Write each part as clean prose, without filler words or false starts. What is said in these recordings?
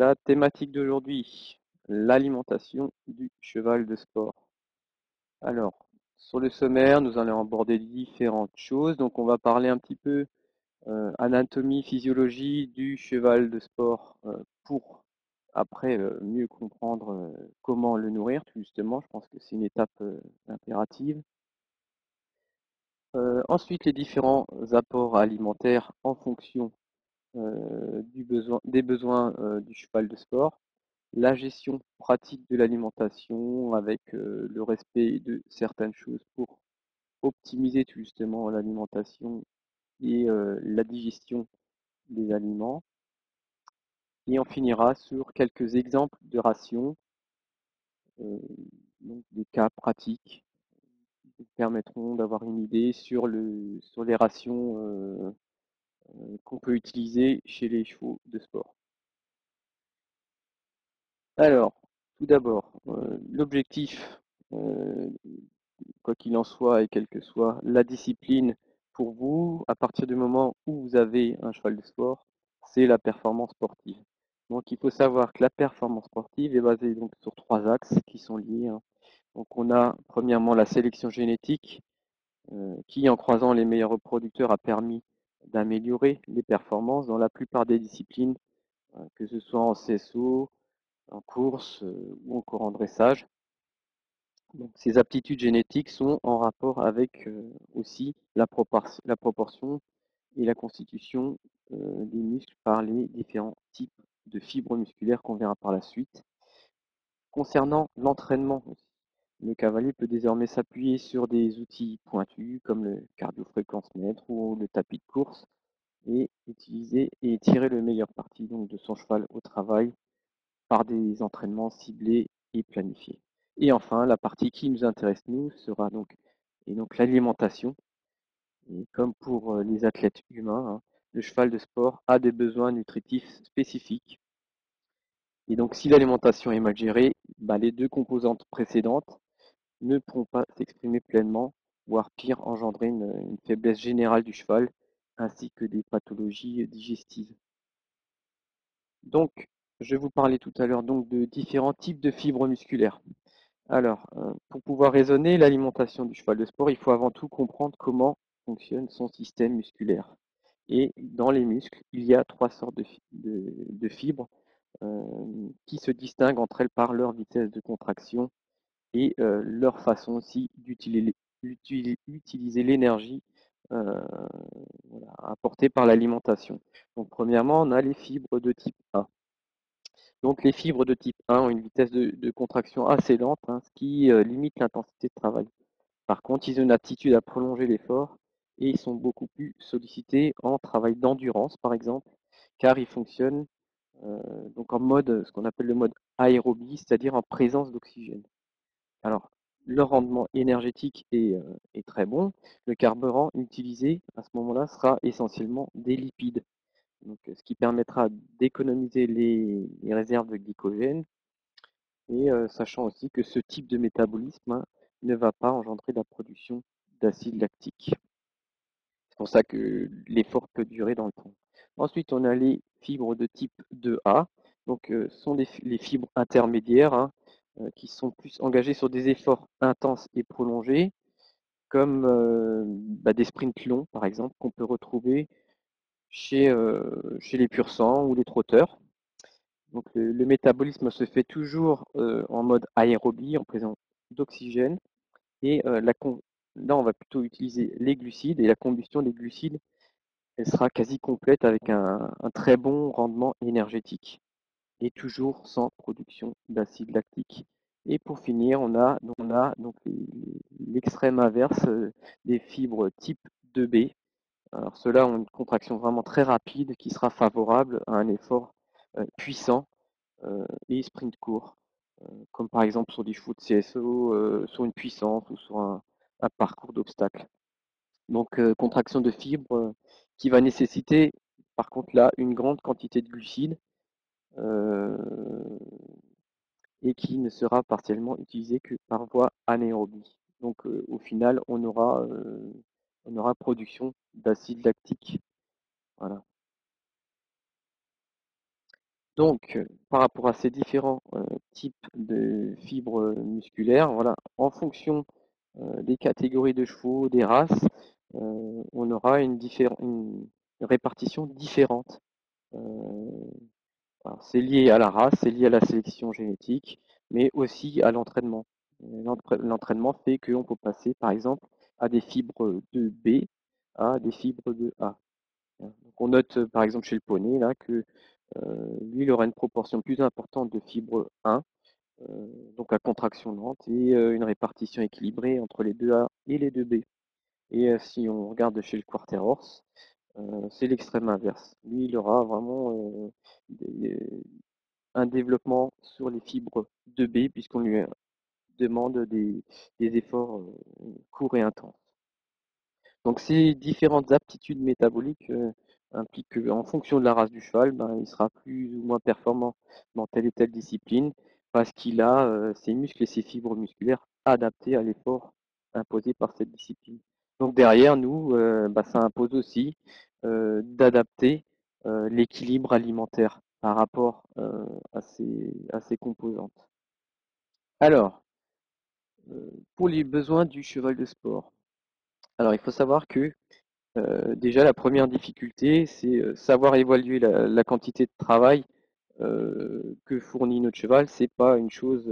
la thématique d'aujourd'hui, l'alimentation du cheval de sport. Alors, sur le sommaire, nous allons aborder différentes choses. Donc, on va parler un petit peu anatomie, physiologie du cheval de sport pour après mieux comprendre comment le nourrir, justement. Je pense que c'est une étape impérative. Ensuite, les différents apports alimentaires en fonction des besoins du cheval de sport, la gestion pratique de l'alimentation avec le respect de certaines choses pour optimiser justement l'alimentation et la digestion des aliments. Et on finira sur quelques exemples de rations, euh, donc des cas pratiques qui vous permettront d'avoir une idée sur les rations qu'on peut utiliser chez les chevaux de sport. Alors, tout d'abord, l'objectif, euh, quoi qu'il en soit et quelle que soit la discipline pour vous, à partir du moment où vous avez un cheval de sport, c'est la performance sportive. Donc il faut savoir que la performance sportive est basée donc sur trois axes qui sont liés, hein. Donc on a premièrement la sélection génétique qui, en croisant les meilleurs reproducteurs, a permis d'améliorer les performances dans la plupart des disciplines, que ce soit en CSO, en course ou encore en dressage. Donc, ces aptitudes génétiques sont en rapport avec aussi la proportion et la constitution des muscles par les différents types de fibres musculaires qu'on verra par la suite. Concernant l'entraînement, le cavalier peut désormais s'appuyer sur des outils pointus comme le cardiofréquencemètre ou le tapis de course et utiliser et tirer le meilleur parti donc, de son cheval au travail par des entraînements ciblés et planifiés. Et enfin, la partie qui nous intéresse, nous, sera donc l'alimentation. Et comme pour les athlètes humains, hein, le cheval de sport a des besoins nutritifs spécifiques. Et donc, si l'alimentation est mal gérée, bah, les deux composantes précédentes ne pourront pas s'exprimer pleinement, voire pire, engendrer une faiblesse générale du cheval, ainsi que des pathologies digestives. Donc, je vous parlais tout à l'heure donc de différents types de fibres musculaires. Alors, pour pouvoir raisonner l'alimentation du cheval de sport, il faut avant tout comprendre comment fonctionne son système musculaire. Et dans les muscles, il y a trois sortes de fibres qui se distinguent entre elles par leur vitesse de contraction et leur façon aussi d'utiliser l'énergie euh, voilà, apportée par l'alimentation. Donc, premièrement, on a les fibres de type 1. Donc les fibres de type 1 ont une vitesse de contraction assez lente, hein, ce qui limite l'intensité de travail. Par contre, ils ont une aptitude à prolonger l'effort et ils sont beaucoup plus sollicités en travail d'endurance, par exemple, car ils fonctionnent donc en mode, ce qu'on appelle le mode aérobie, c'est-à-dire en présence d'oxygène. Alors, leur rendement énergétique est très bon. Le carburant utilisé à ce moment-là sera essentiellement des lipides. Donc, ce qui permettra d'économiser les réserves de glycogène et sachant aussi que ce type de métabolisme hein, ne va pas engendrer la production d'acide lactique. C'est pour ça que l'effort peut durer dans le temps. Ensuite, on a les fibres de type 2A. Donc, ce sont les fibres intermédiaires hein, qui sont plus engagées sur des efforts intenses et prolongés, comme des sprints longs, par exemple, qu'on peut retrouver chez les pur sang ou les trotteurs. Donc le métabolisme se fait toujours en mode aérobie, en présence d'oxygène. Et là, on va plutôt utiliser les glucides. Et la combustion des glucides, elle sera quasi complète avec un très bon rendement énergétique. Et toujours sans production d'acide lactique. Et pour finir, on a donc l'extrême inverse des fibres type 2B. Alors ceux-là ont une contraction vraiment très rapide qui sera favorable à un effort puissant et sprint court, comme par exemple sur des chevaux de CSO, sur une puissance ou sur un parcours d'obstacles. Donc contraction de fibres qui va nécessiter par contre là une grande quantité de glucides euh, et qui ne sera partiellement utilisée que par voie anaérobie. Donc au final on aura production d'acide lactique. Voilà. Donc, par rapport à ces différents types de fibres musculaires, voilà, en fonction des catégories de chevaux, des races, on aura une répartition différente. Euh, alors, c'est lié à la race, c'est lié à la sélection génétique, mais aussi à l'entraînement. L'entraînement fait qu'on peut passer, par exemple, à des fibres de B à des fibres de A. Donc, on note, par exemple, chez le poney, là, que lui, il aura une proportion plus importante de fibres 1, donc à contraction lente, et une répartition équilibrée entre les 2A et les 2B. Et si on regarde chez le Quarter Horse, c'est l'extrême inverse. Lui, il aura vraiment un développement sur les fibres 2B, puisqu'on lui demande des efforts courts et intenses. Donc ces différentes aptitudes métaboliques impliquent qu'en fonction de la race du cheval, ben, il sera plus ou moins performant dans telle et telle discipline parce qu'il a ses muscles et ses fibres musculaires adaptés à l'effort imposé par cette discipline. Donc derrière nous, ben, ça impose aussi d'adapter l'équilibre alimentaire par rapport à ces composantes. Alors, pour les besoins du cheval de sport, alors il faut savoir que déjà, la première difficulté, c'est savoir évaluer la quantité de travail que fournit notre cheval. C'est pas une chose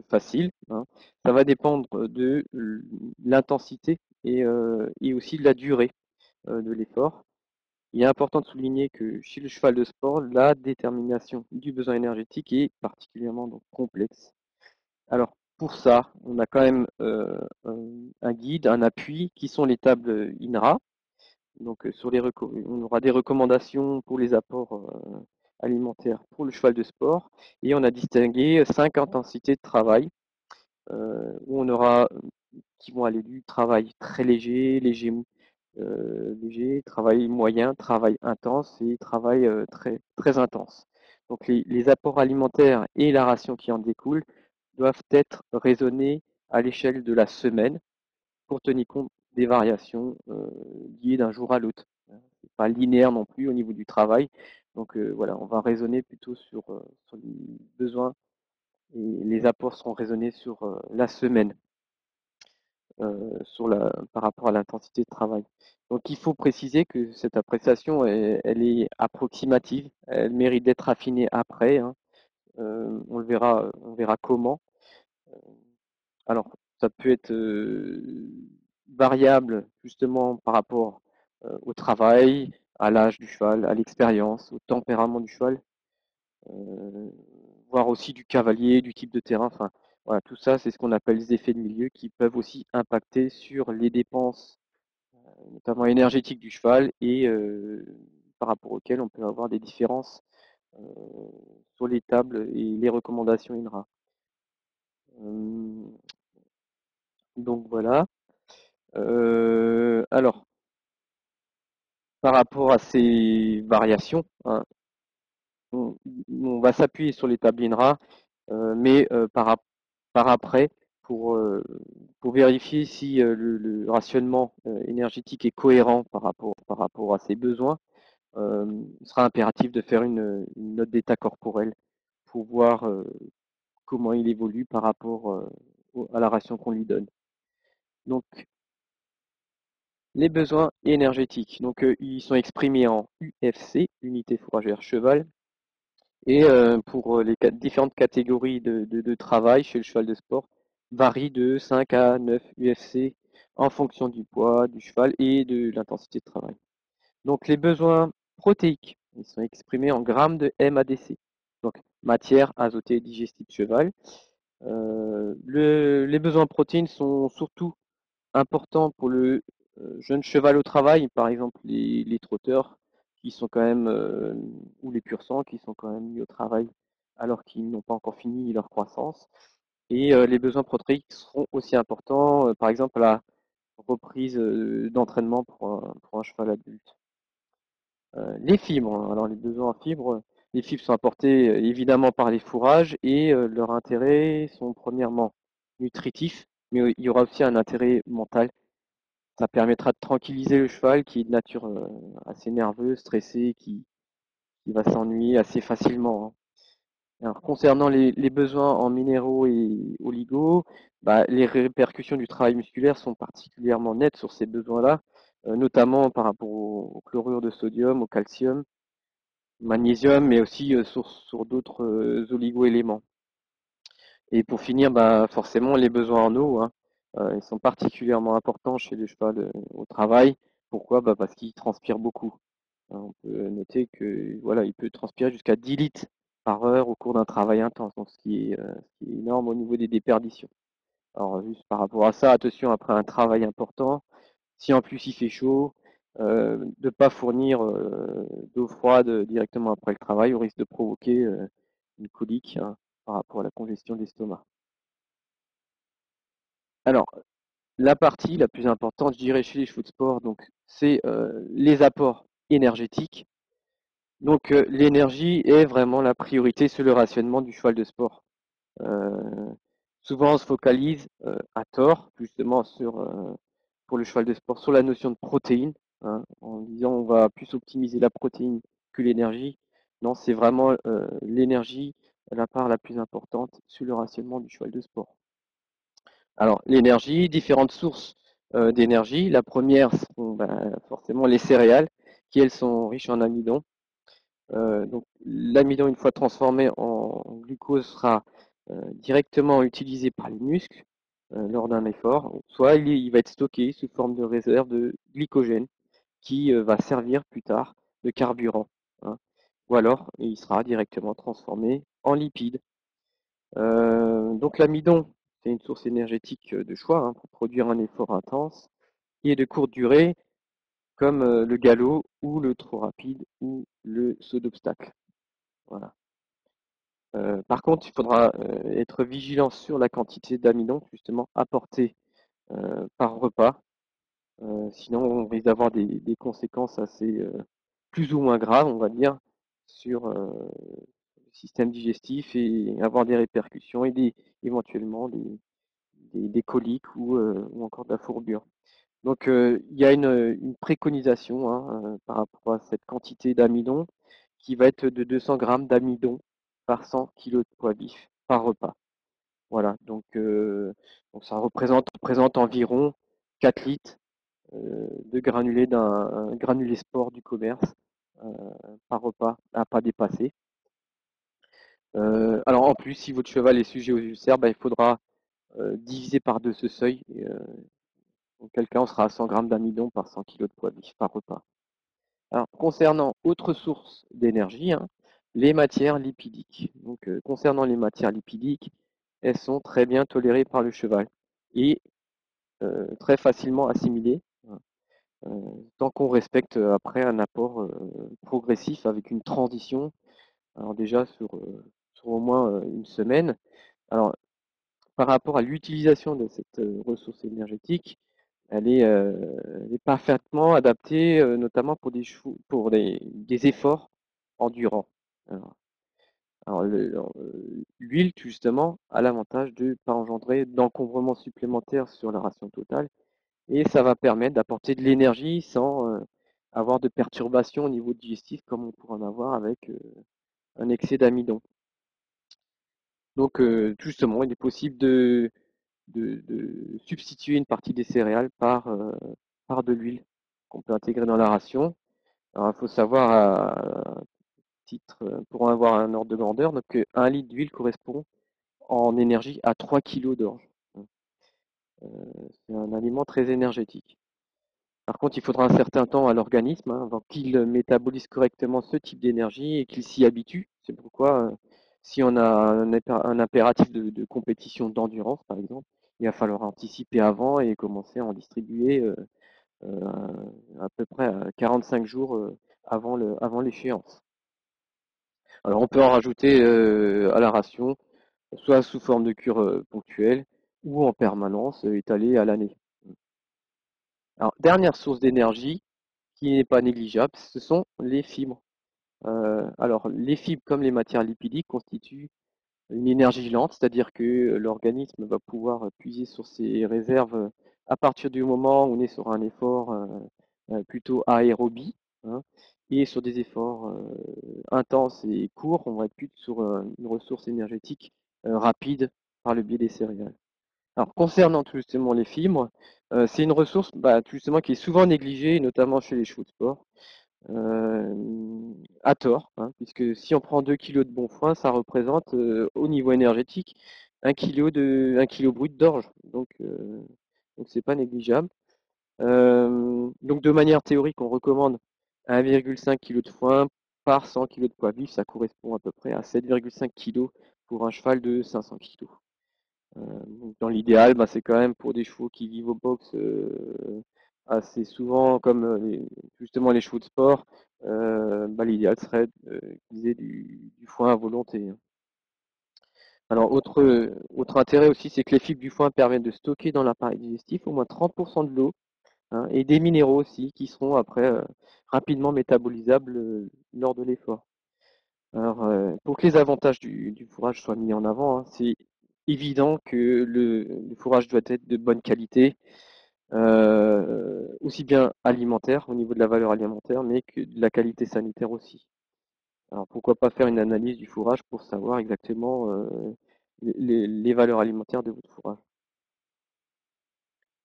facile, hein. Ça va dépendre de l'intensité et aussi de la durée de l'effort. Il est important de souligner que chez le cheval de sport, la détermination du besoin énergétique est particulièrement donc, complexe. Alors, pour ça, on a quand même un guide, un appui, qui sont les tables INRA. Donc, on aura des recommandations pour les apports alimentaires pour le cheval de sport. Et on a distingué 5 intensités de travail où on aura qui vont aller du travail très léger, travail moyen, travail intense et travail très intense. Donc, les apports alimentaires et la ration qui en découle doivent être raisonnés à l'échelle de la semaine pour tenir compte des variations liées d'un jour à l'autre. C'est pas linéaire non plus au niveau du travail. Donc voilà, on va raisonner plutôt sur les besoins et les apports seront raisonnés sur la semaine, par rapport à l'intensité de travail. Donc il faut préciser que cette appréciation, elle est approximative, elle mérite d'être affinée après, hein. On verra comment. Alors, ça peut être variable justement par rapport au travail, à l'âge du cheval, à l'expérience, au tempérament du cheval, euh, voire aussi du cavalier, du type de terrain. Enfin, voilà, tout ça, c'est ce qu'on appelle les effets de milieu qui peuvent aussi impacter sur les dépenses, notamment énergétiques du cheval et par rapport auxquelles on peut avoir des différences euh, sur les tables et les recommandations INRA. Euh, donc voilà. Alors, par rapport à ces variations, hein, on, on va s'appuyer sur les tables INRA, mais par après, pour, euh, pour vérifier si le rationnement énergétique est cohérent par rapport à ses besoins, il sera impératif de faire une note d'état corporel pour voir comment il évolue par rapport à la ration qu'on lui donne. Donc, les besoins énergétiques, donc ils sont exprimés en UFC, unité fourragère cheval, et pour les différentes catégories de travail chez le cheval de sport, varient de 5 à 9 UFC en fonction du poids du cheval et de l'intensité de travail. Donc les besoins protéiques, ils sont exprimés en grammes de MADC, donc matière azotée digestible cheval. Les besoins en protéines sont surtout important pour le jeune cheval au travail, par exemple les trotteurs qui sont quand même, ou les pur sang qui sont quand même mis au travail alors qu'ils n'ont pas encore fini leur croissance. Et les besoins protéiques seront aussi importants, par exemple à la reprise d'entraînement pour un cheval adulte. Les fibres, hein. Alors les besoins en fibres, les fibres sont apportés évidemment par les fourrages et leurs intérêts sont premièrement nutritifs, mais il y aura aussi un intérêt mental. Ça permettra de tranquilliser le cheval qui est de nature assez nerveux, stressé, qui va s'ennuyer assez facilement, hein. Alors, concernant les besoins en minéraux et oligos, bah, les répercussions du travail musculaire sont particulièrement nettes sur ces besoins-là, notamment par rapport au chlorure de sodium, au calcium, magnésium, mais aussi sur d'autres oligo-éléments. Et pour finir, bah, forcément, les besoins en eau, hein, ils sont particulièrement importants chez le cheval au travail. Pourquoi? Bah, parce qu'il transpire beaucoup. On peut noter que voilà, il peut transpirer jusqu'à 10 litres par heure au cours d'un travail intense, donc ce qui est énorme au niveau des déperditions. Alors juste par rapport à ça, attention après un travail important, si en plus il fait chaud, de ne pas fournir d'eau froide directement après le travail, au risque de provoquer une colique, hein, par rapport à la congestion d'estomac. Alors, la partie la plus importante, je dirais, chez les chevaux de sport, donc, c'est les apports énergétiques. Donc, l'énergie est vraiment la priorité sur le rationnement du cheval de sport. Euh, Souvent, on se focalise à tort, justement, pour le cheval de sport, sur la notion de protéines, hein, en disant on va plus optimiser la protéine que l'énergie. Non, c'est vraiment l'énergie, la part la plus importante sur le rationnement du cheval de sport. Alors, l'énergie, différentes sources d'énergie. La première, sont forcément les céréales, qui elles sont riches en amidon. Donc, l'amidon, une fois transformé en glucose, sera directement utilisé par les muscles lors d'un effort. Soit il va être stocké sous forme de réserve de glycogène, qui va servir plus tard de carburant, hein. Ou alors, il sera directement transformé en lipides. Donc l'amidon, c'est une source énergétique de choix, hein, pour produire un effort intense et de courte durée, comme le galop ou le trot rapide ou le saut d'obstacle. Voilà. Par contre, il faudra être vigilant sur la quantité d'amidon justement apportée par repas. Sinon, on risque d'avoir des conséquences assez plus ou moins graves, on va dire, sur le système digestif et avoir des répercussions et éventuellement des coliques ou encore de la fourbure. Donc, il y a une préconisation, hein, par rapport à cette quantité d'amidon qui va être de 200 grammes d'amidon par 100 kilos de poids vif par repas. Voilà, donc ça représente environ 4 litres de granulés d'un granulé sport du commerce euh, par repas à pas dépasser. Alors en plus, si votre cheval est sujet aux ulcères, bah, il faudra diviser par deux ce seuil. Auquel cas, on sera à 100 grammes d'amidon par 100 kilos de poids vif par repas. Alors, concernant autre source d'énergie, hein, les matières lipidiques. Donc, concernant les matières lipidiques, elles sont très bien tolérées par le cheval et très facilement assimilées, hein, tant qu'on respecte après un apport progressif avec une transition. Alors déjà sur au moins une semaine. Alors, par rapport à l'utilisation de cette ressource énergétique, elle est parfaitement adaptée, notamment pour des chevaux, pour des efforts endurants. Alors, l'huile, justement, a l'avantage de ne pas engendrer d'encombrement supplémentaire sur la ration totale et ça va permettre d'apporter de l'énergie sans avoir de perturbations au niveau digestif comme on pourrait en avoir avec un excès d'amidon. Donc, justement, il est possible de substituer une partie des céréales par de l'huile qu'on peut intégrer dans la ration. Alors, il faut savoir, pour avoir un ordre de grandeur, donc 1 litre d'huile correspond en énergie à 3 kilos d'orge. C'est un aliment très énergétique. Par contre, il faudra un certain temps à l'organisme, hein, avant qu'il métabolise correctement ce type d'énergie et qu'il s'y habitue. C'est pourquoi, si on a un impératif de compétition d'endurance, par exemple, il va falloir anticiper avant et commencer à en distribuer euh, à peu près à 45 jours avant l'échéance. Alors, on peut en rajouter à la ration, soit sous forme de cure ponctuelle ou en permanence, étalée à l'année. Alors, dernière source d'énergie qui n'est pas négligeable, ce sont les fibres. Alors, les fibres, comme les matières lipidiques, constituent une énergie lente, c'est-à-dire que l'organisme va pouvoir puiser sur ses réserves à partir du moment où on est sur un effort plutôt aérobie, hein, et sur des efforts intenses et courts, on va être plus sur une ressource énergétique rapide par le biais des céréales. Alors concernant tout justement les fibres, c'est une ressource tout justement qui est souvent négligée, notamment chez les chevaux de sport, à tort, hein, puisque si on prend 2 kilos de bon foin, ça représente au niveau énergétique 1 kilo brut d'orge, donc c'est pas négligeable. Donc de manière théorique, on recommande 1,5 kg de foin par 100 kg de poids vif, ça correspond à peu près à 7,5 kg pour un cheval de 500 kg. Donc dans l'idéal, c'est quand même pour des chevaux qui vivent au box assez souvent, comme justement les chevaux de sport, l'idéal serait d'utiliser du foin à volonté, hein. Alors, autre intérêt aussi, c'est que les fibres du foin permettent de stocker dans l'appareil digestif au moins 30% de l'eau, hein, et des minéraux aussi qui seront après rapidement métabolisables lors de l'effort. Alors, pour que les avantages du fourrage soient mis en avant, hein, c'est évident que le fourrage doit être de bonne qualité, aussi bien alimentaire, au niveau de la valeur alimentaire, mais que de la qualité sanitaire aussi. Alors, pourquoi pas faire une analyse du fourrage pour savoir exactement les valeurs alimentaires de votre fourrage.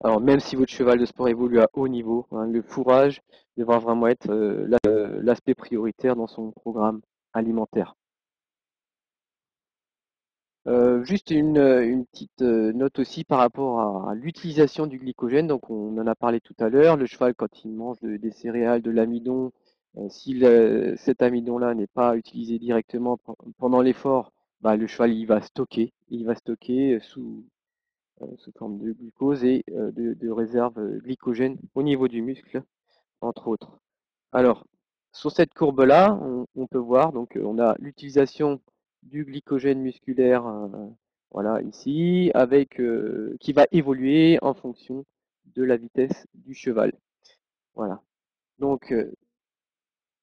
Alors, même si votre cheval de sport évolue à haut niveau, hein, le fourrage devra vraiment être l'aspect prioritaire dans son programme alimentaire. Juste une petite note aussi par rapport à l'utilisation du glycogène. Donc, on en a parlé tout à l'heure. Le cheval, quand il mange des céréales, de l'amidon, si cet amidon-là n'est pas utilisé directement pendant l'effort, le cheval il va stocker sous forme de glucose et de réserve glycogène au niveau du muscle, entre autres. Alors, sur cette courbe-là, on peut voir, donc on a l'utilisation du glycogène musculaire, voilà, ici, avec qui va évoluer en fonction de la vitesse du cheval. Voilà. Donc,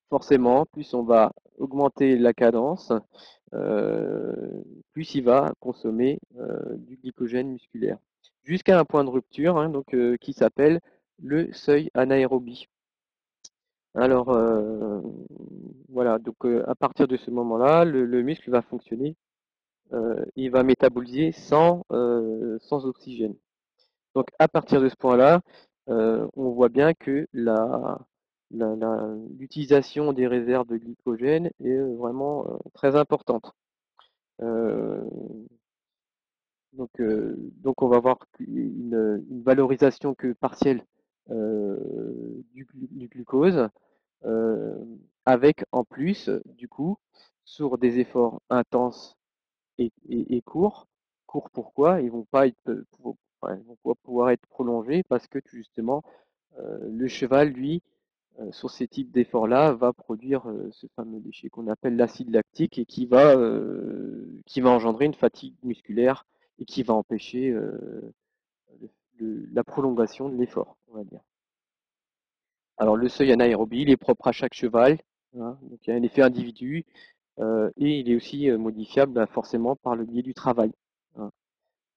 forcément, plus on va augmenter la cadence, plus il va consommer du glycogène musculaire. Jusqu'à un point de rupture, hein, donc, qui s'appelle le seuil anaérobie. Alors, voilà, donc à partir de ce moment-là, le muscle va fonctionner, il va métaboliser sans oxygène. Donc à partir de ce point-là, on voit bien que l'utilisation des réserves de glycogène est vraiment très importante. Euh, donc on va voir une valorisation que partielle du glucose, euh, avec en plus, du coup, sur des efforts intenses et courts. Courts pourquoi? Ils vont pas être, enfin, ils vont pas pouvoir être prolongés parce que justement, le cheval, lui, sur ces types d'efforts-là, va produire ce fameux déchet qu'on appelle l'acide lactique et qui va engendrer une fatigue musculaire et qui va empêcher la prolongation de l'effort, on va dire. Alors le seuil anaérobie, il est propre à chaque cheval, hein, donc il y a un effet individu, et il est aussi modifiable forcément par le biais du travail, hein,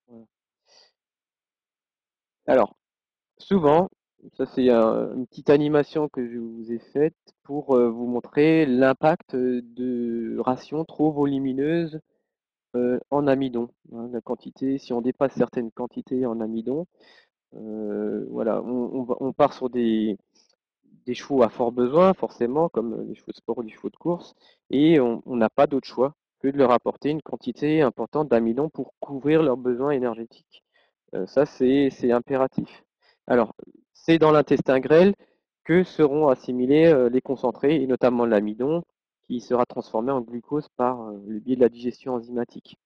voilà. Alors, souvent, ça c'est une petite animation que je vous ai faite pour vous montrer l'impact de rations trop volumineuses en amidon, hein, la quantité, si on dépasse certaines quantités en amidon, voilà, on part sur des chevaux à fort besoin, forcément, comme les chevaux de sport ou les chevaux de course, et on n'a pas d'autre choix que de leur apporter une quantité importante d'amidon pour couvrir leurs besoins énergétiques. Ça, c'est impératif. Alors, c'est dans l'intestin grêle que seront assimilés les concentrés, et notamment l'amidon, qui sera transformé en glucose par le biais de la digestion enzymatique.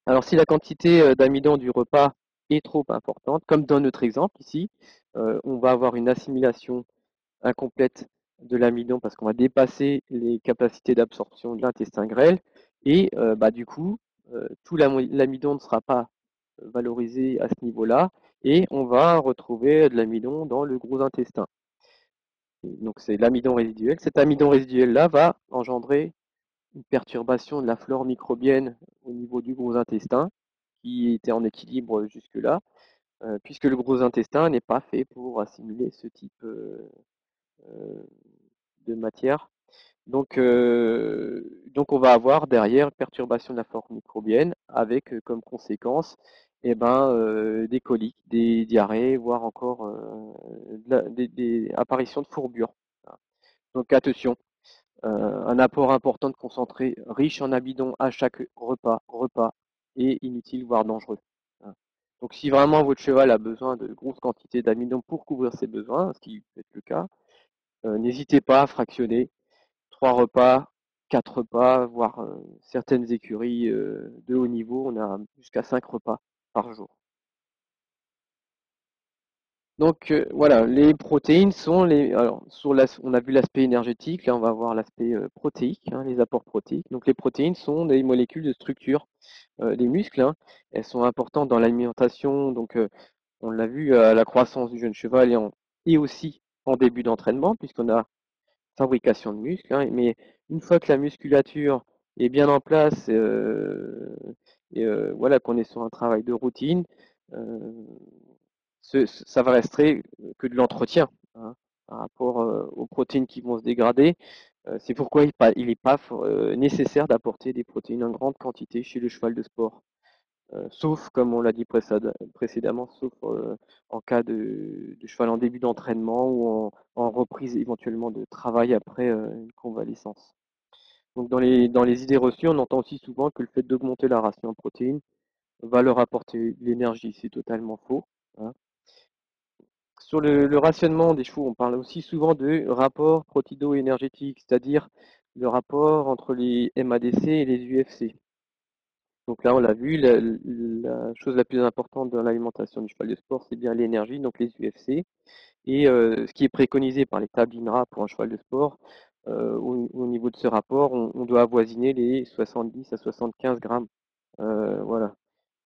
Alors, si la quantité d'amidon du repas est trop importante, comme dans notre exemple ici, on va avoir une assimilation incomplète de l'amidon parce qu'on va dépasser les capacités d'absorption de l'intestin grêle et du coup, tout l'amidon ne sera pas valorisé à ce niveau-là et on va retrouver de l'amidon dans le gros intestin. Donc c'est l'amidon résiduel. Cet amidon résiduel-là va engendrer une perturbation de la flore microbienne au niveau du gros intestin qui était en équilibre jusque-là, puisque le gros intestin n'est pas fait pour assimiler ce type de matière. Donc on va avoir derrière perturbation de la flore microbienne avec comme conséquence des coliques, des diarrhées, voire encore des apparitions de fourbures. Donc attention, un apport important de concentré riche en amidon à chaque repas est inutile voire dangereux. Donc si vraiment votre cheval a besoin de grosses quantités d'amidon pour couvrir ses besoins, ce qui peut être le cas, n'hésitez pas à fractionner 3 repas, 4 repas, voire certaines écuries de haut niveau, on a jusqu'à 5 repas par jour. Donc voilà, les protéines sont les. Alors, on a vu l'aspect énergétique, là on va voir l'aspect protéique, hein, les apports protéiques. Donc les protéines sont des molécules de structure des muscles, hein. Elles sont importantes dans l'alimentation, donc on l'a vu à la croissance du jeune cheval et aussi en début d'entraînement, puisqu'on a fabrication de muscles, hein, mais une fois que la musculature est bien en place voilà qu'on est sur un travail de routine, euh, ça va rester que de l'entretien, hein, par rapport aux protéines qui vont se dégrader. C'est pourquoi il n'est pas nécessaire d'apporter des protéines en grande quantité chez le cheval de sport. Sauf, comme on l'a dit précédemment, sauf en cas de cheval en début d'entraînement ou en reprise éventuellement de travail après une convalescence. Donc dans les idées reçues, on entend aussi souvent que le fait d'augmenter la ration en protéines va leur apporter de l'énergie. C'est totalement faux, hein. Sur le rationnement des chevaux, on parle aussi souvent de rapport protido-énergétique, c'est-à-dire le rapport entre les MADC et les UFC. Donc là, on l'a vu, la chose la plus importante dans l'alimentation du cheval de sport, c'est bien l'énergie, donc les UFC. Et ce qui est préconisé par les tables INRA pour un cheval de sport, au niveau de ce rapport, on doit avoisiner les 70 à 75 grammes. Voilà.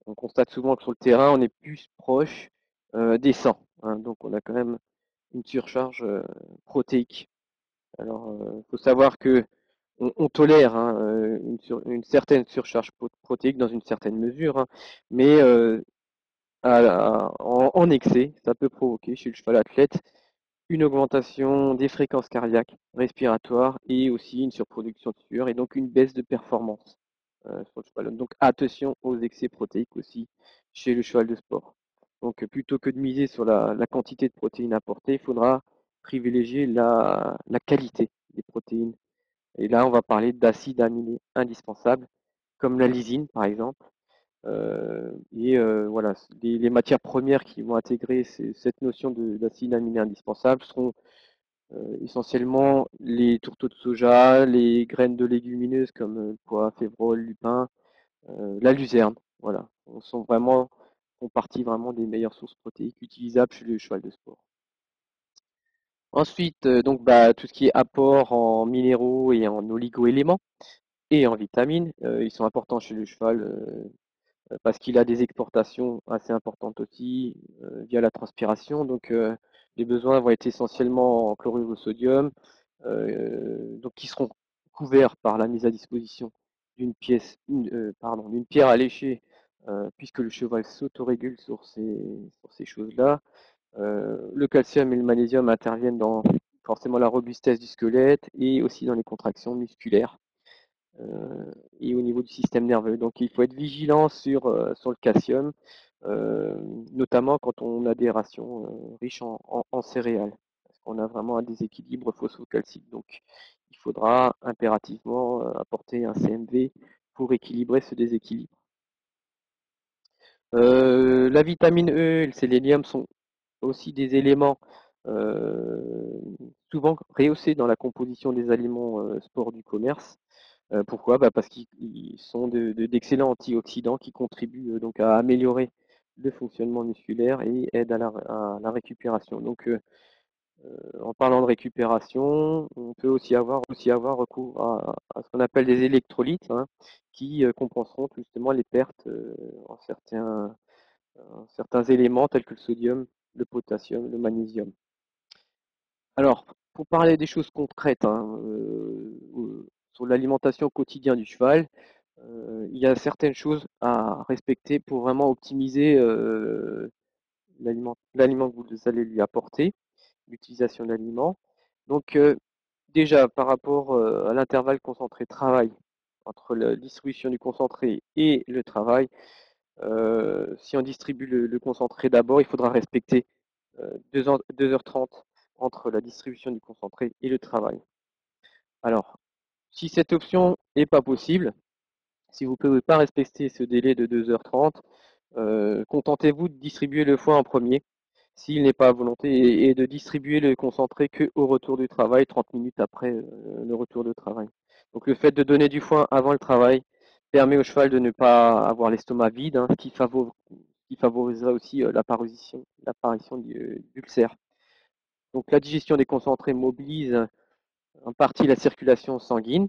On constate souvent que sur le terrain, on est plus proche des 100, hein. Donc on a quand même une surcharge protéique. Alors, il faut savoir que on tolère, hein, une certaine surcharge protéique dans une certaine mesure, hein, mais en excès, ça peut provoquer chez le cheval athlète une augmentation des fréquences cardiaques, respiratoires et aussi une surproduction de sueur et donc une baisse de performance sur le cheval. Donc attention aux excès protéiques aussi chez le cheval de sport. Donc plutôt que de miser sur la quantité de protéines apportées, il faudra privilégier la qualité des protéines. Et là, on va parler d'acides aminés indispensables, comme la lysine par exemple. Voilà, les matières premières qui vont intégrer cette notion d'acide aminé indispensable seront essentiellement les tourteaux de soja, les graines de légumineuses comme pois, févrole, lupin, la luzerne. Voilà, font partie vraiment des meilleures sources protéiques utilisables chez le cheval de sport. Ensuite, tout ce qui est apport en minéraux et en oligo-éléments et en vitamines, ils sont importants chez le cheval parce qu'il a des exportations assez importantes aussi via la transpiration. Donc, les besoins vont être essentiellement en chlorure de sodium, donc qui seront couverts par la mise à disposition d'une pierre à lécher, puisque le cheval s'autorégule sur ces choses-là. Le calcium et le magnésium interviennent dans forcément la robustesse du squelette et aussi dans les contractions musculaires et au niveau du système nerveux. Donc il faut être vigilant sur le calcium, euh, notamment quand on a des rations riches en céréales, parce qu'on a vraiment un déséquilibre phosphocalcique. Donc il faudra impérativement apporter un CMV pour équilibrer ce déséquilibre. La vitamine E et le sélénium sont aussi des éléments euh, souvent rehaussés dans la composition des aliments sport du commerce. Pourquoi? Parce qu'ils sont d'excellents antioxydants qui contribuent donc à améliorer le fonctionnement musculaire et aident à la récupération. Donc, en parlant de récupération, on peut aussi avoir recours à ce qu'on appelle des électrolytes, hein, qui compenseront justement les pertes en certains éléments tels que le sodium, le potassium, le magnésium. Alors, pour parler des choses concrètes, hein, sur l'alimentation quotidienne du cheval, il y a certaines choses à respecter pour vraiment optimiser l'aliment que vous allez lui apporter, l'utilisation de l'aliment. Donc, déjà par rapport à l'intervalle concentré-travail, entre la distribution du concentré et le travail, si on distribue le concentré d'abord, il faudra respecter 2h30 entre la distribution du concentré et le travail. Alors, si cette option n'est pas possible, si vous ne pouvez pas respecter ce délai de 2h30, contentez-vous de distribuer le foin en premier, s'il n'est pas à volonté, et de distribuer le concentré qu'au retour du travail, 30 minutes après le retour de travail. Donc le fait de donner du foin avant le travail permet au cheval de ne pas avoir l'estomac vide, hein, qui favorisera aussi l'apparition d'ulcères. Donc la digestion des concentrés mobilise en partie la circulation sanguine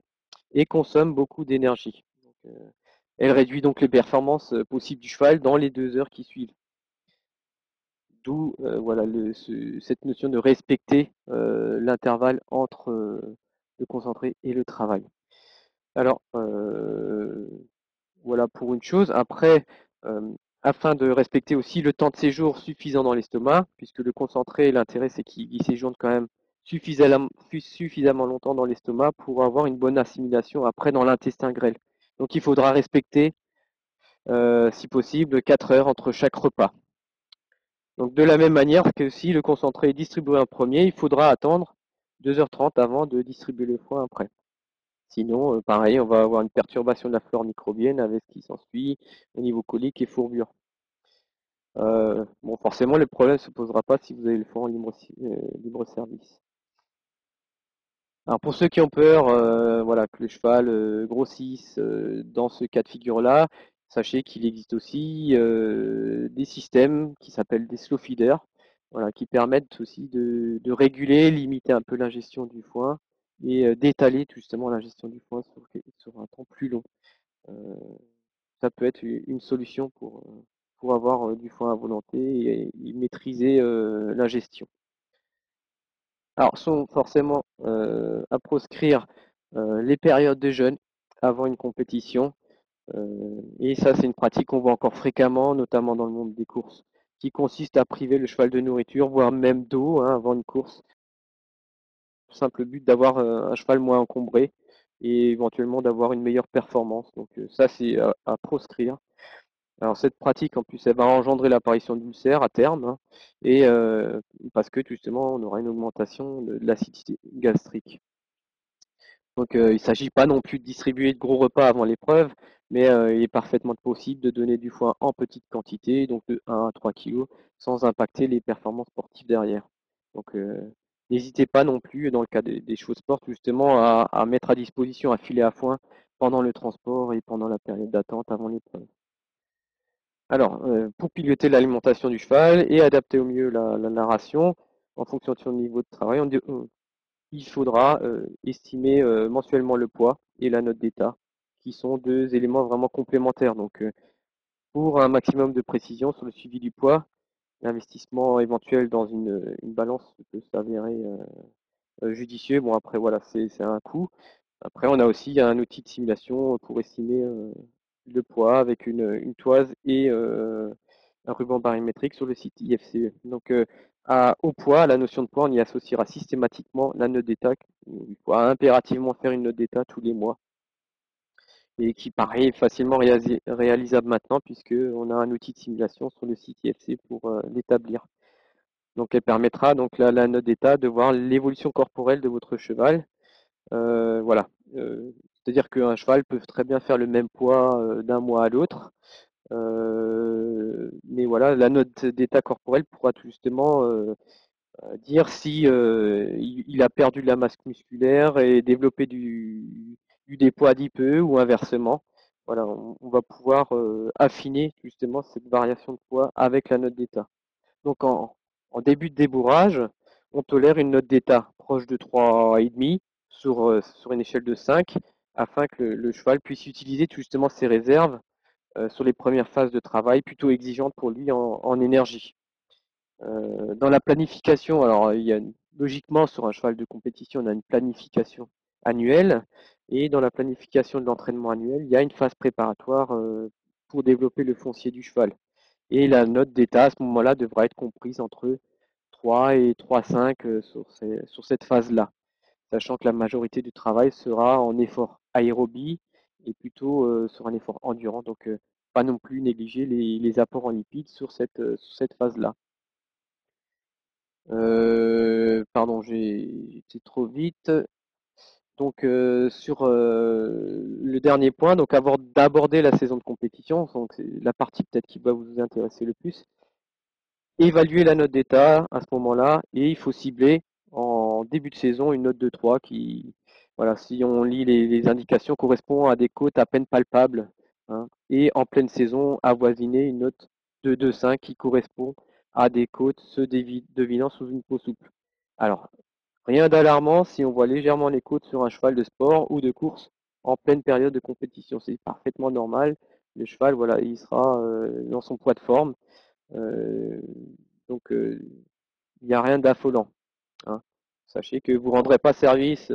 et consomme beaucoup d'énergie. Elle réduit donc les performances possibles du cheval dans les 2 heures qui suivent. D'où voilà, cette notion de respecter l'intervalle entre le concentré et le travail. Alors, voilà pour une chose. Après, afin de respecter aussi le temps de séjour suffisant dans l'estomac, puisque le concentré, l'intérêt c'est qu'il séjourne quand même suffisamment longtemps dans l'estomac pour avoir une bonne assimilation après dans l'intestin grêle. Donc il faudra respecter, si possible, 4 heures entre chaque repas. Donc de la même manière que si le concentré est distribué en premier, il faudra attendre 2h30 avant de distribuer le foin après. Sinon, pareil, on va avoir une perturbation de la flore microbienne avec ce qui s'ensuit au niveau colique et fourbure. Bon, forcément, le problème ne se posera pas si vous avez le foin en libre service. Alors pour ceux qui ont peur, voilà, que le cheval grossisse dans ce cas de figure-là, sachez qu'il existe aussi des systèmes qui s'appellent des slow feeders, voilà, qui permettent aussi de réguler, limiter un peu l'ingestion du foin et d'étaler justement l'ingestion du foin sur un temps plus long. Euh, Ça peut être une solution pour avoir du foin à volonté et maîtriser l'ingestion. Alors, sont forcément à proscrire les périodes de jeûne avant une compétition. Et ça, c'est une pratique qu'on voit encore fréquemment, notamment dans le monde des courses, qui consiste à priver le cheval de nourriture, voire même d'eau, hein, avant une course. Le simple but d'avoir un cheval moins encombré et éventuellement d'avoir une meilleure performance. Donc ça, c'est à proscrire. Alors cette pratique, en plus, elle va engendrer l'apparition d'ulcères à terme, hein, et parce que justement, on aura une augmentation de l'acidité gastrique. Donc il ne s'agit pas non plus de distribuer de gros repas avant l'épreuve, mais il est parfaitement possible de donner du foin en petite quantité, donc de 1 à 3 kg, sans impacter les performances sportives derrière. Donc n'hésitez pas non plus, dans le cas des chevaux de sport, justement, à mettre à disposition un filet à foin pendant le transport et pendant la période d'attente avant l'épreuve. Alors, pour piloter l'alimentation du cheval et adapter au mieux la narration en fonction de son niveau de travail, il faudra estimer mensuellement le poids et la note d'état, qui sont deux éléments vraiment complémentaires. Donc, pour un maximum de précision sur le suivi du poids, l'investissement éventuel dans une balance peut s'avérer judicieux. Bon, après, voilà, c'est un coût. Après, on a aussi un outil de simulation pour estimer le poids avec une toise et un ruban barométrique sur le site IFCE. Donc, au poids, la notion de poids, on y associera systématiquement la note d'état. Il faut impérativement faire une note d'état tous les mois et qui paraît facilement réalisable maintenant puisqu'on a un outil de simulation sur le site IFC pour l'établir. Donc, elle permettra donc la note d'état de voir l'évolution corporelle de votre cheval. Voilà. C'est-à-dire qu'un cheval peut très bien faire le même poids d'un mois à l'autre. Mais voilà, la note d'état corporel pourra justement dire si il a perdu de la masse musculaire et développé du dépôt adipeux ou inversement. Voilà, on va pouvoir affiner justement cette variation de poids avec la note d'état. Donc en début de débourrage, on tolère une note d'état proche de 3,5 sur une échelle de 5 afin que le cheval puisse utiliser justement ses réserves sur les premières phases de travail plutôt exigeantes pour lui en énergie. Dans la planification, alors logiquement sur un cheval de compétition, on a une planification annuelle et dans la planification de l'entraînement annuel, il y a une phase préparatoire pour développer le foncier du cheval. Et la note d'état à ce moment-là devra être comprise entre 3 et 3,5 sur cette phase-là. sachant que la majorité du travail sera en effort aérobie et plutôt sur un effort endurant. Donc, pas non plus négliger les apports en lipides sur cette phase-là. Pardon, j'ai été trop vite. Donc, sur le dernier point, donc avant d'aborder la saison de compétition, donc c'est la partie peut-être qui va vous intéresser le plus, évaluer la note d'état à ce moment-là et il faut cibler en début de saison une note de 3 qui, voilà, si on lit les indications, correspond à des côtes à peine palpables, hein, et en pleine saison, avoisiner une note de 2,5 qui correspond à des côtes se devinant sous une peau souple. Alors, rien d'alarmant si on voit légèrement les côtes sur un cheval de sport ou de course en pleine période de compétition. C'est parfaitement normal. Le cheval, voilà, il sera dans son poids de forme. Euh, donc, il n'y a rien d'affolant, hein. Sachez que vous ne rendrez pas service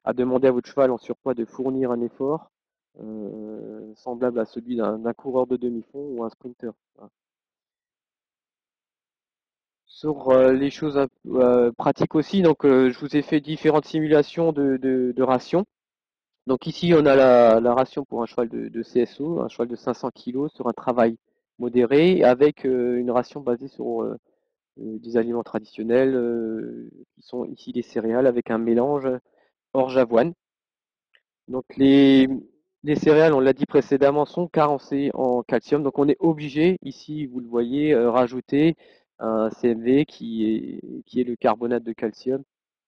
à demander à votre cheval en surpoids de fournir un effort semblable à celui d'un coureur de demi-fond ou un sprinter, hein. Sur les choses pratiques aussi, donc je vous ai fait différentes simulations de rations. Donc ici, on a la ration pour un cheval de CSO, un cheval de 500 kg sur un travail modéré, avec une ration basée sur des aliments traditionnels qui sont ici des céréales avec un mélange orge-avoine. Donc les céréales, on l'a dit précédemment, sont carencées en calcium. Donc on est obligé, ici vous le voyez, rajouter un CMV qui est le carbonate de calcium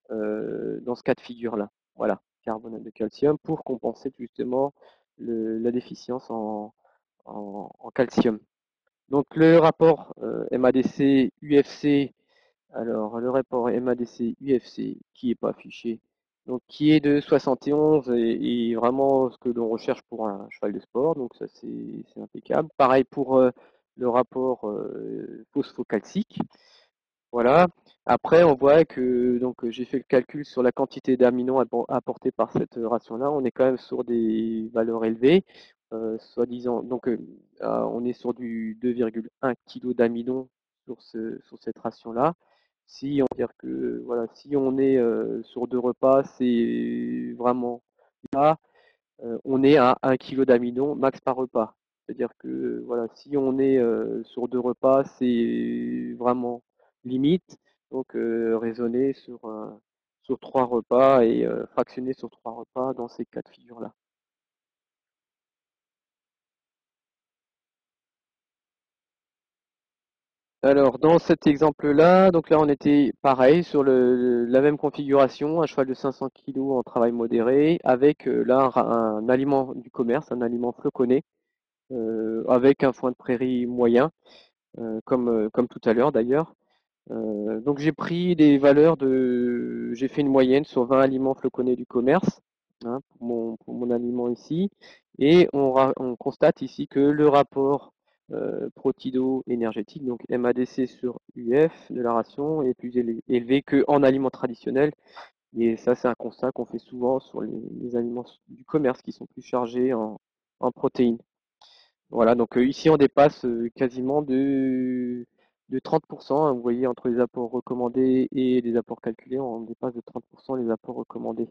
dans ce cas de figure-là. Voilà, carbonate de calcium pour compenser justement la déficience en calcium. Donc le rapport MADC-UFC, alors le rapport MADC-UFC qui n'est pas affiché, donc qui est de 71 et vraiment ce que l'on recherche pour un cheval de sport, donc ça c'est impeccable. Pareil pour le rapport phosphocalcique. Voilà. Après, on voit que donc j'ai fait le calcul sur la quantité d'amidon apportée par cette ration-là. On est quand même sur des valeurs élevées, soi-disant. Donc, on est sur du 2,1 kg d'amidon sur cette ration-là. Si on dire que voilà, si on est sur 2 repas, c'est vraiment là on est à 1 kg d'amidon max par repas. C'est-à-dire que voilà, si on est sur 2 repas, c'est vraiment limite. Donc raisonner sur 3 repas et fractionner sur 3 repas dans ces cas de figure-là. Alors dans cet exemple-là, donc là on était pareil sur la même configuration, un cheval de 500 kg en travail modéré, avec là un aliment du commerce, un aliment floconné, avec un foin de prairie moyen. Comme tout à l'heure d'ailleurs. Donc j'ai pris des valeurs j'ai fait une moyenne sur 20 aliments floconnés du commerce, hein, pour mon aliment ici, et on constate ici que le rapport protido-énergétique, donc MADC sur UF de la ration, est plus élevé qu'en aliments traditionnels. Et ça, c'est un constat qu'on fait souvent sur les aliments du commerce qui sont plus chargés en protéines. Voilà, donc ici on dépasse quasiment de 30%, hein. Vous voyez, entre les apports recommandés et les apports calculés, on dépasse de 30% les apports recommandés.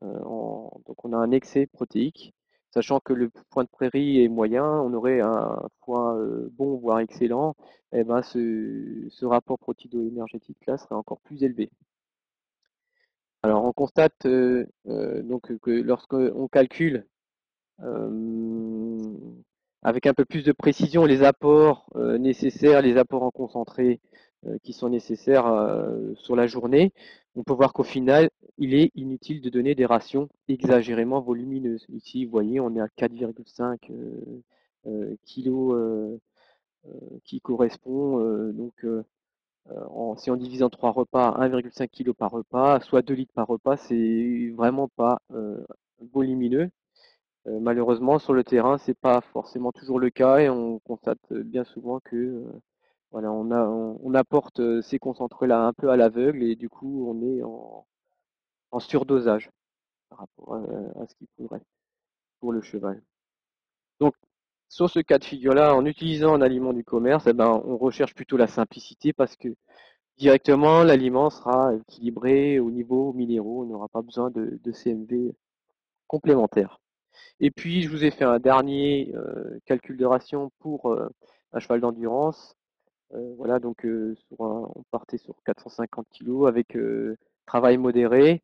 Donc on a un excès protéique, sachant que le foin de prairie est moyen, on aurait un foin bon, voire excellent, et ben ce rapport protido-énergétique là serait encore plus élevé. Alors on constate donc que lorsqu'on calcule euh, avec un peu plus de précision les apports nécessaires, les apports en concentré qui sont nécessaires sur la journée, on peut voir qu'au final, il est inutile de donner des rations exagérément volumineuses. Ici, vous voyez, on est à 4,5 kilos qui correspond si on divise en 3 repas, 1,5 kg par repas, soit 2 litres par repas, c'est vraiment pas volumineux. Malheureusement, sur le terrain, c'est pas forcément toujours le cas et on constate bien souvent que voilà, on apporte ces concentrés-là un peu à l'aveugle et du coup, on est en surdosage par rapport à ce qu'il faudrait pour le cheval. Donc, sur ce cas de figure-là, en utilisant un aliment du commerce, eh ben, on recherche plutôt la simplicité parce que directement, l'aliment sera équilibré au niveau minéraux, on n'aura pas besoin de CMV complémentaires. Et puis, je vous ai fait un dernier calcul de ration pour un cheval d'endurance. Voilà, donc on partait sur 450 kilos avec travail modéré.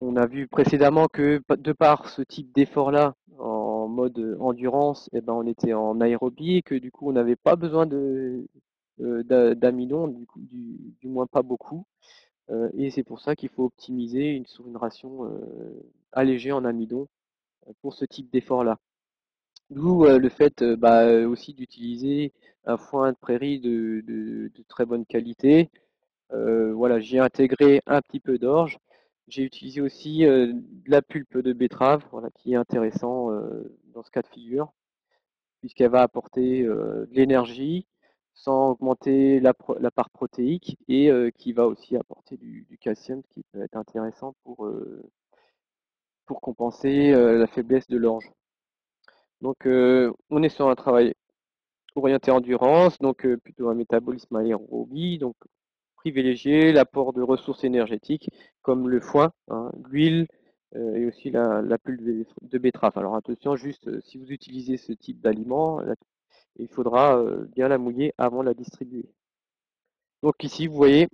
On a vu précédemment que de par ce type d'effort-là, en mode endurance, eh ben, on était en aérobie et que du coup on n'avait pas besoin d'amidon, du moins pas beaucoup. Et c'est pour ça qu'il faut optimiser sur une ration allégée en amidon pour ce type d'effort-là. D'où le fait aussi d'utiliser un foin de prairie de très bonne qualité. Voilà, j'y ai intégré un petit peu d'orge. J'ai utilisé aussi de la pulpe de betterave, voilà, qui est intéressant dans ce cas de figure, puisqu'elle va apporter de l'énergie sans augmenter la part protéique et qui va aussi apporter du calcium, qui peut être intéressant pour compenser la faiblesse de l'orge. Donc on est sur un travail orienté endurance, donc plutôt un métabolisme aérobie, donc privilégier l'apport de ressources énergétiques comme le foin, hein, l'huile et aussi la pulpe de betterave. Alors attention, juste si vous utilisez ce type d'aliment, il faudra bien la mouiller avant de la distribuer. Donc ici, vous voyez,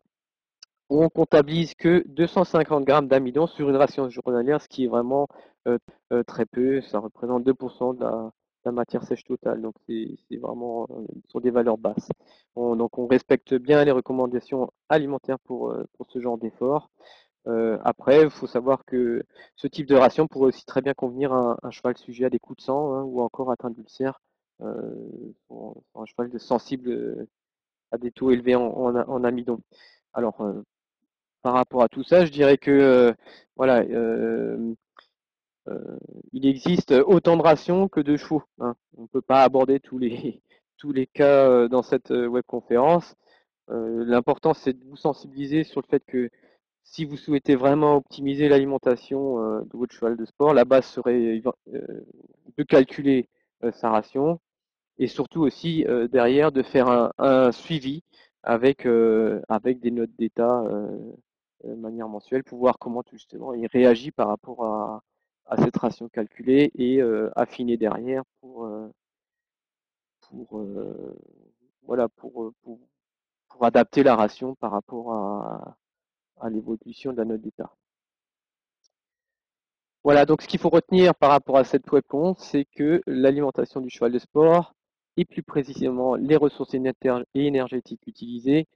on comptabilise que 250 grammes d'amidon sur une ration journalière, ce qui est vraiment très peu. Ça représente 2% de la matière sèche totale. Donc c'est vraiment sur des valeurs basses. Donc on respecte bien les recommandations alimentaires pour ce genre d'effort. Après, il faut savoir que ce type de ration pourrait aussi très bien convenir à un cheval sujet à des coups de sang, hein, ou encore atteint d'ulcère, pour un cheval sensible à des taux élevés en amidon. Alors, par rapport à tout ça, je dirais que voilà, euh, il existe autant de rations que de chevaux, hein. On ne peut pas aborder tous les cas dans cette webconférence. L'important, c'est de vous sensibiliser sur le fait que si vous souhaitez vraiment optimiser l'alimentation de votre cheval de sport, la base serait de calculer sa ration et surtout aussi derrière de faire un suivi avec des notes d'état de manière mensuelle pour voir comment justement il réagit par rapport à cette ration calculée et affiner derrière pour, euh, voilà, pour adapter la ration par rapport à l'évolution de la note d'état. Voilà, donc ce qu'il faut retenir par rapport à cette webconf, c'est que l'alimentation du cheval de sport et plus précisément les ressources énergétiques utilisées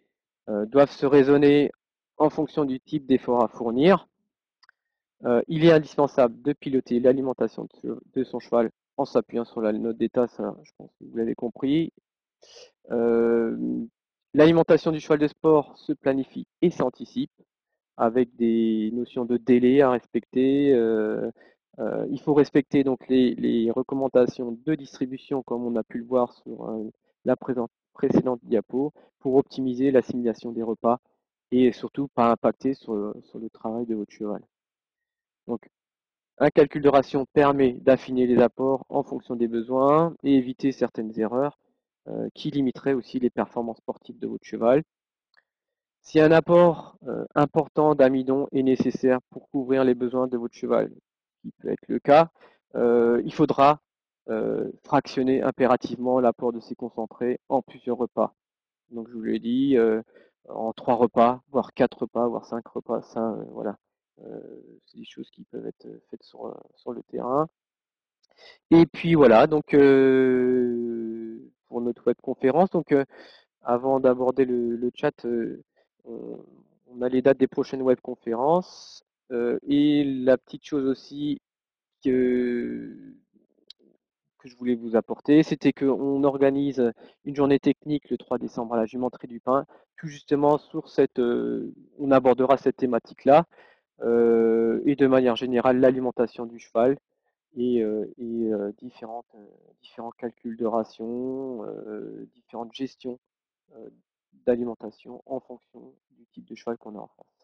doivent se raisonner en fonction du type d'effort à fournir. Il est indispensable de piloter l'alimentation de son cheval en s'appuyant sur la note d'état, ça je pense que vous l'avez compris. Euh, L'alimentation du cheval de sport se planifie et s'anticipe avec des notions de délai à respecter. Il faut respecter donc les recommandations de distribution comme on a pu le voir sur la précédente diapo pour optimiser l'assimilation des repas et surtout pas impacter sur le travail de votre cheval. Donc un calcul de ration permet d'affiner les apports en fonction des besoins et éviter certaines erreurs qui limiteraient aussi les performances sportives de votre cheval. Si un apport important d'amidon est nécessaire pour couvrir les besoins de votre cheval, ce qui peut être le cas, il faudra fractionner impérativement l'apport de ces concentrés en plusieurs repas. Donc je vous l'ai dit, en 3 repas, voire 4 repas, voire 5 repas, ça, voilà. C'est des choses qui peuvent être faites sur le terrain. Et puis voilà, donc pour notre webconférence, donc avant d'aborder le chat, on, on a les dates des prochaines webconférences. Et la petite chose aussi que, que je voulais vous apporter, c'était qu'on organise une journée technique le 3 décembre à la Jumenterie du Pin, tout justement sur on abordera cette thématique-là, et de manière générale l'alimentation du cheval et différents calculs de ration, différentes gestions d'alimentation en fonction du type de cheval qu'on a en France.